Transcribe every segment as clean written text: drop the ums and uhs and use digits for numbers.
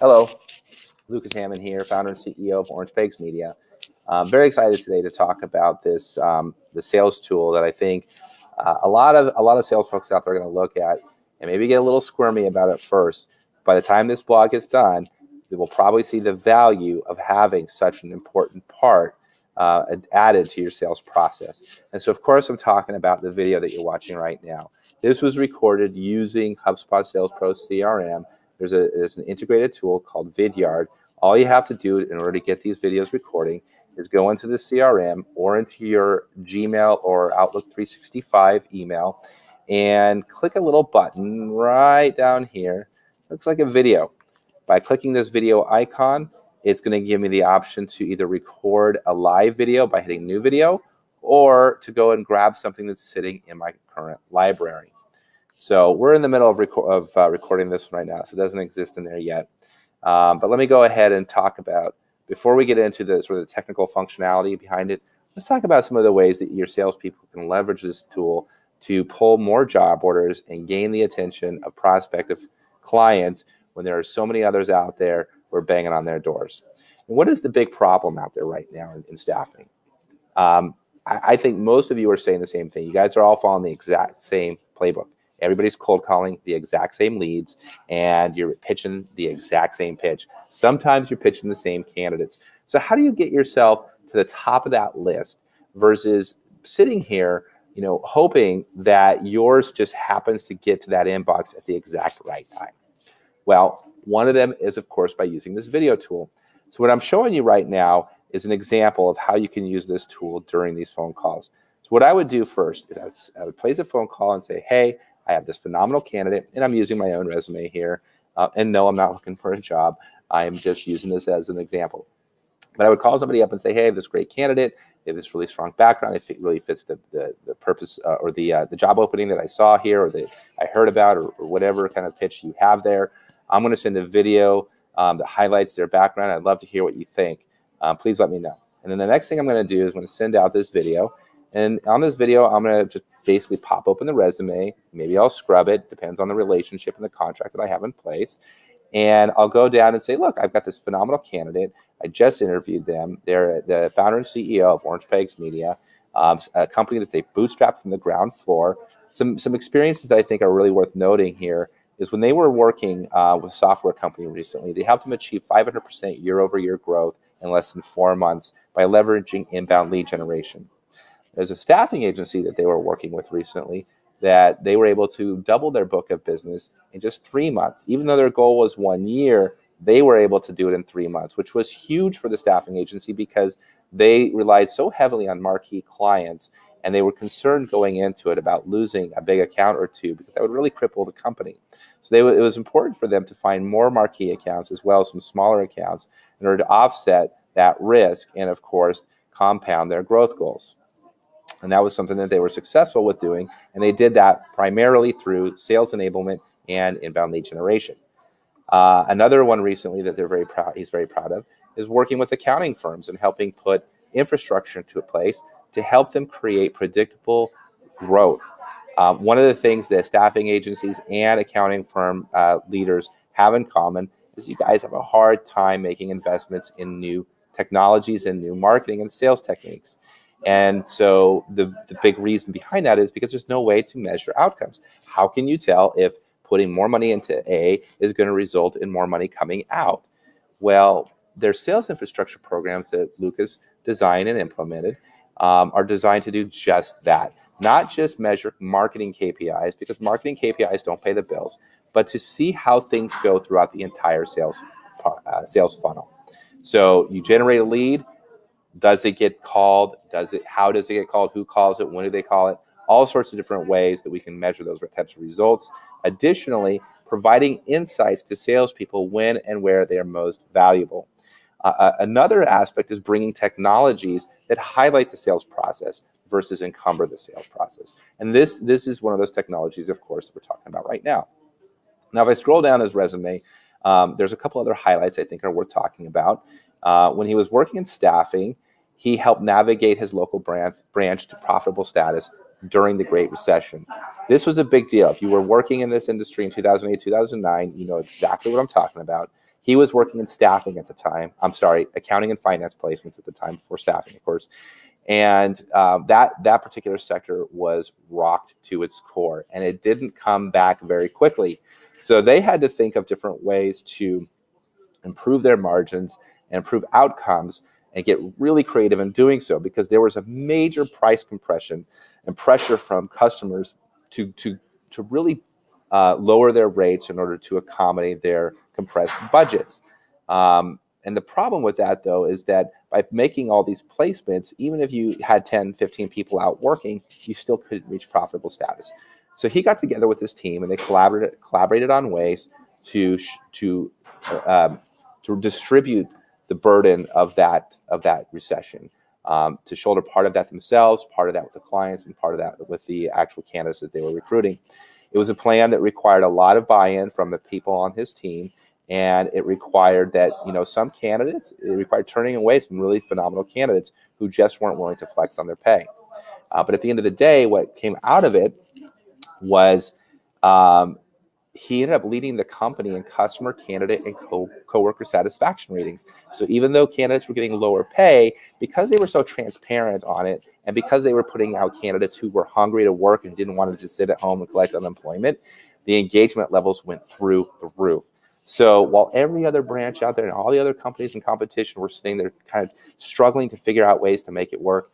Hello, Lucas Hammond here, founder and CEO of Orange Pegs Media. I'm very excited today to talk about this the sales tool that I think a lot of sales folks out there are going to look at and maybe get a little squirmy about it first. By the time this blog gets done, they will probably see the value of having such an important part added to your sales process. And so, of course, I'm talking about the video that you're watching right now. This was recorded using HubSpot Sales Pro CRM. There's an integrated tool called Vidyard. All you have to do in order to get these videos recording is go into the CRM or into your Gmail or Outlook 365 email and click a little button right down here. Looks like a video. By clicking this video icon, it's going to give me the option to either record a live video by hitting new video or to go and grab something that's sitting in my current library. So we're in the middle of recording this one right now, so it doesn't exist in there yet. But let me go ahead and talk about, before we get into the sort of the technical functionality behind it, let's talk about some of the ways that your salespeople can leverage this tool to pull more job orders and gain the attention of prospective clients when there are so many others out there who are banging on their doors. And what is the big problem out there right now in staffing? I think most of you are saying the same thing. You guys are all following the exact same playbook. Everybody's cold calling the exact same leads, and you're pitching the exact same pitch. Sometimes you're pitching the same candidates. So how do you get yourself to the top of that list versus sitting here, hoping that yours just happens to get to that inbox at the exact right time? Well, one of them is, of course, by using this video tool. So what I'm showing you right now is an example of how you can use this tool during these phone calls. So what I would do first is I would place a phone call and say, hey, I have this phenomenal candidate, and I'm using my own resume here. And no, I'm not looking for a job. I'm just using this as an example. But I would call somebody up and say, hey, I have this great candidate. They have this really strong background. It really fits the purpose or the job opening that I saw here or that I heard about or whatever kind of pitch you have there. I'm going to send a video that highlights their background. I'd love to hear what you think. Please let me know. And then the next thing I'm going to do is I'm going to send out this video. And on this video, I'm going to just basically pop open the resume. Maybe I'll scrub it. Depends on the relationship and the contract that I have in place. And I'll go down and say, look, I've got this phenomenal candidate. I just interviewed them. They're the founder and CEO of Orange Pegs Media, a company that they bootstrapped from the ground floor. Some experiences that I think are really worth noting here is when they were working with a software company recently, they helped them achieve 500% year-over-year growth in less than 4 months by leveraging inbound lead generation. There's a staffing agency that they were working with recently that they were able to double their book of business in just 3 months. Even though their goal was 1 year, they were able to do it in 3 months, which was huge for the staffing agency because they relied so heavily on marquee clients and they were concerned going into it about losing a big account or two because that would really cripple the company. So it was important for them to find more marquee accounts as well as some smaller accounts in order to offset that risk and, of course, compound their growth goals. And that was something that they were successful with doing. And they did that primarily through sales enablement and inbound lead generation. Another one recently that he's very proud of is working with accounting firms and helping put infrastructure into place to help them create predictable growth. One of the things that staffing agencies and accounting firm leaders have in common is you guys have a hard time making investments in new technologies and new marketing and sales techniques. And so the big reason behind that is because there's no way to measure outcomes. How can you tell if putting more money into A is going to result in more money coming out? Well, their sales infrastructure programs that Lucas designed and implemented are designed to do just that. Not just measure marketing KPIs, because marketing KPIs don't pay the bills, but to see how things go throughout the entire sales funnel. So you generate a lead. Does it get called? How does it get called? Who calls it? When do they call it? All sorts of different ways that we can measure those types of results. Additionally, providing insights to salespeople when and where they are most valuable. Another aspect is bringing technologies that highlight the sales process versus encumber the sales process. And this is one of those technologies, of course, that we're talking about right now. Now, if I scroll down his resume, there's a couple other highlights I think are worth talking about. When he was working in staffing, he helped navigate his local branch to profitable status during the Great Recession. This was a big deal. If you were working in this industry in 2008, 2009, you know exactly what I'm talking about. He was working in staffing at the time. I'm sorry, accounting and finance placements at the time, before staffing, of course. And that particular sector was rocked to its core, and it didn't come back very quickly. So they had to think of different ways to improve their margins and improve outcomes, and get really creative in doing so, because there was a major price compression and pressure from customers to really lower their rates in order to accommodate their compressed budgets. And the problem with that, though, is that by making all these placements, even if you had 10, 15 people out working, you still couldn't reach profitable status. So he got together with his team, and they collaborated on ways to distribute the burden of that recession, to shoulder part of that themselves, part of that with the clients, and part of that with the actual candidates that they were recruiting. It was a plan that required a lot of buy-in from the people on his team, and it required that, some candidates, it required turning away some really phenomenal candidates who just weren't willing to flex on their pay. But at the end of the day, what came out of it was he ended up leading the company in customer, candidate, and coworker satisfaction ratings. So even though candidates were getting lower pay, because they were so transparent on it, and because they were putting out candidates who were hungry to work and didn't want to just sit at home and collect unemployment, the engagement levels went through the roof. So while every other branch out there and all the other companies in competition were sitting there kind of struggling to figure out ways to make it work,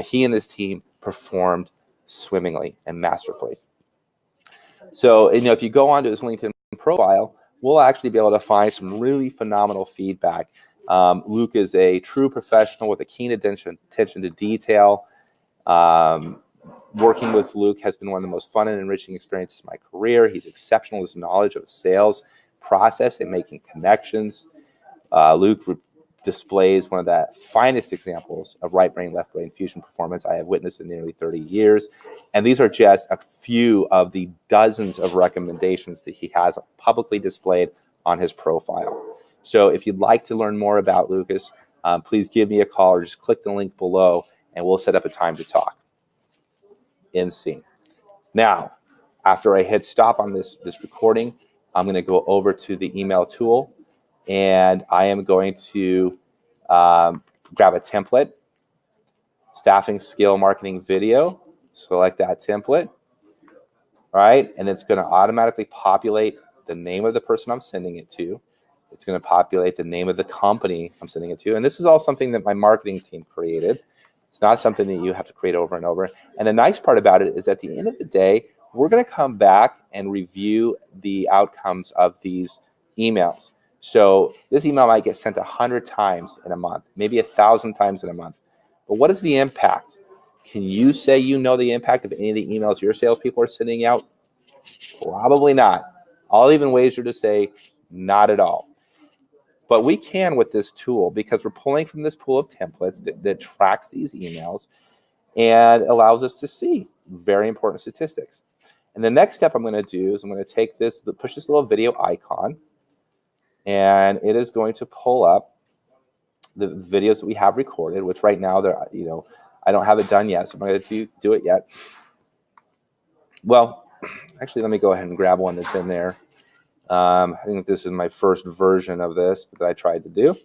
he and his team performed swimmingly and masterfully. So, if you go onto his LinkedIn profile, we'll actually be able to find some really phenomenal feedback. Luke is a true professional with a keen attention to detail. Working with Luke has been one of the most fun and enriching experiences of my career. He's exceptional in his knowledge of sales process and making connections. Luke displays one of the finest examples of right brain, left brain fusion performance I have witnessed in nearly 30 years. And these are just a few of the dozens of recommendations that he has publicly displayed on his profile. So if you'd like to learn more about Lucas, please give me a call or just click the link below, and we'll set up a time to talk. In scene. Now, after I hit stop on this recording, I'm going to go over to the email tool, and I am going to grab a template, staffing skill marketing video, select that template, all right, and it's going to automatically populate the name of the person I'm sending it to. It's going to populate the name of the company I'm sending it to, and this is all something that my marketing team created. It's not something that you have to create over and over. And the nice part about it is at the end of the day, we're going to come back and review the outcomes of these emails. So this email might get sent 100 times in a month, maybe 1,000 times in a month. But what is the impact? Can you say you know the impact of any of the emails your salespeople are sending out? Probably not. I'll even wager to say not at all. But we can with this tool, because we're pulling from this pool of templates that tracks these emails and allows us to see very important statistics. And the next step I'm going to do is I'm going to take this, push this little video icon, and it is going to pull up the videos that we have recorded, which right now I don't have it done yet, so I'm not going to do it yet. Well, actually, let me go ahead and grab one that's in there. I think this is my first version of this that I tried to do.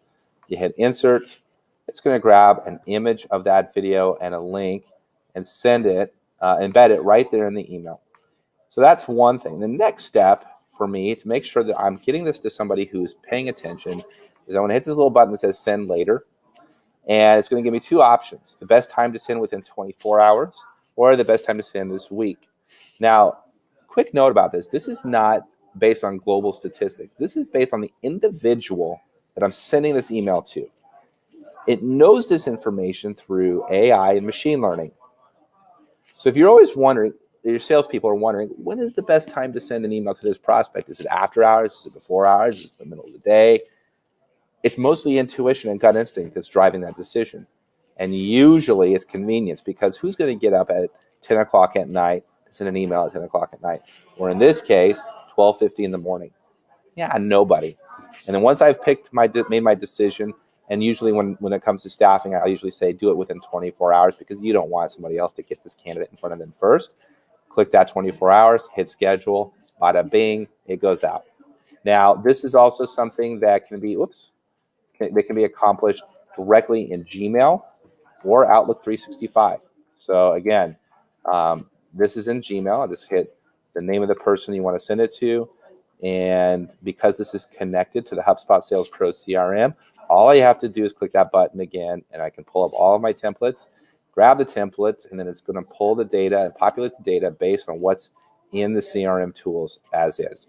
You hit insert. It's going to grab an image of that video and a link and send it, embed it right there in the email. So that's one thing. The next step for me to make sure that I'm getting this to somebody who's paying attention is I want to hit this little button that says send later. And it's going to give me two options: the best time to send within 24 hours or the best time to send this week. Now, quick note about this. This is not based on global statistics. This is based on the individual that I'm sending this email to. It knows this information through AI and machine learning. So if you're always wondering, your salespeople are wondering, when is the best time to send an email to this prospect? Is it after hours? Is it before hours? Is it the middle of the day? It's mostly intuition and gut instinct that's driving that decision. And usually it's convenience, because who's going to get up at 10 o'clock at night to send an email at 10 o'clock at night? Or in this case, 12:50 in the morning. Yeah, nobody. And then once I've made my decision, and usually when it comes to staffing, I usually say do it within 24 hours, because you don't want somebody else to get this candidate in front of them first. Click that 24 hours, hit schedule, bada bing, it goes out. Now, this is also something that can be, that can be accomplished directly in Gmail or Outlook 365. So again, this is in Gmail. I just hit the name of the person you want to send it to. And because this is connected to the HubSpot Sales Pro CRM, all I have to do is click that button again, and I can pull up all of my templates, grab the templates, and then it's going to pull the data and populate the data based on what's in the CRM tools as is.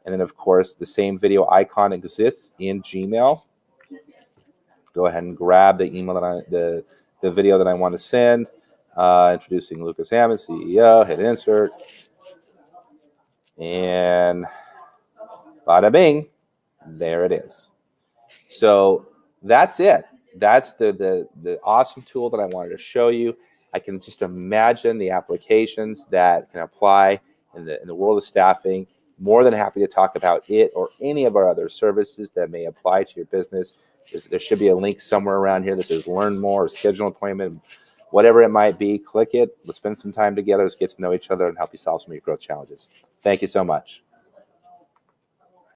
And then, of course, the same video icon exists in Gmail. Go ahead and grab the email that the video that I want to send. Introducing Lucas Hammond, CEO. Hit insert, and bada bing, there it is. So that's it. That's the awesome tool that I wanted to show you. I can just imagine the applications that can apply in the world of staffing. More than happy to talk about it or any of our other services that may apply to your business. There should be a link somewhere around here that says learn more or schedule an appointment, whatever it might be. Click it. Let's spend some time together. Let's get to know each other and help you solve some of your growth challenges. Thank you so much.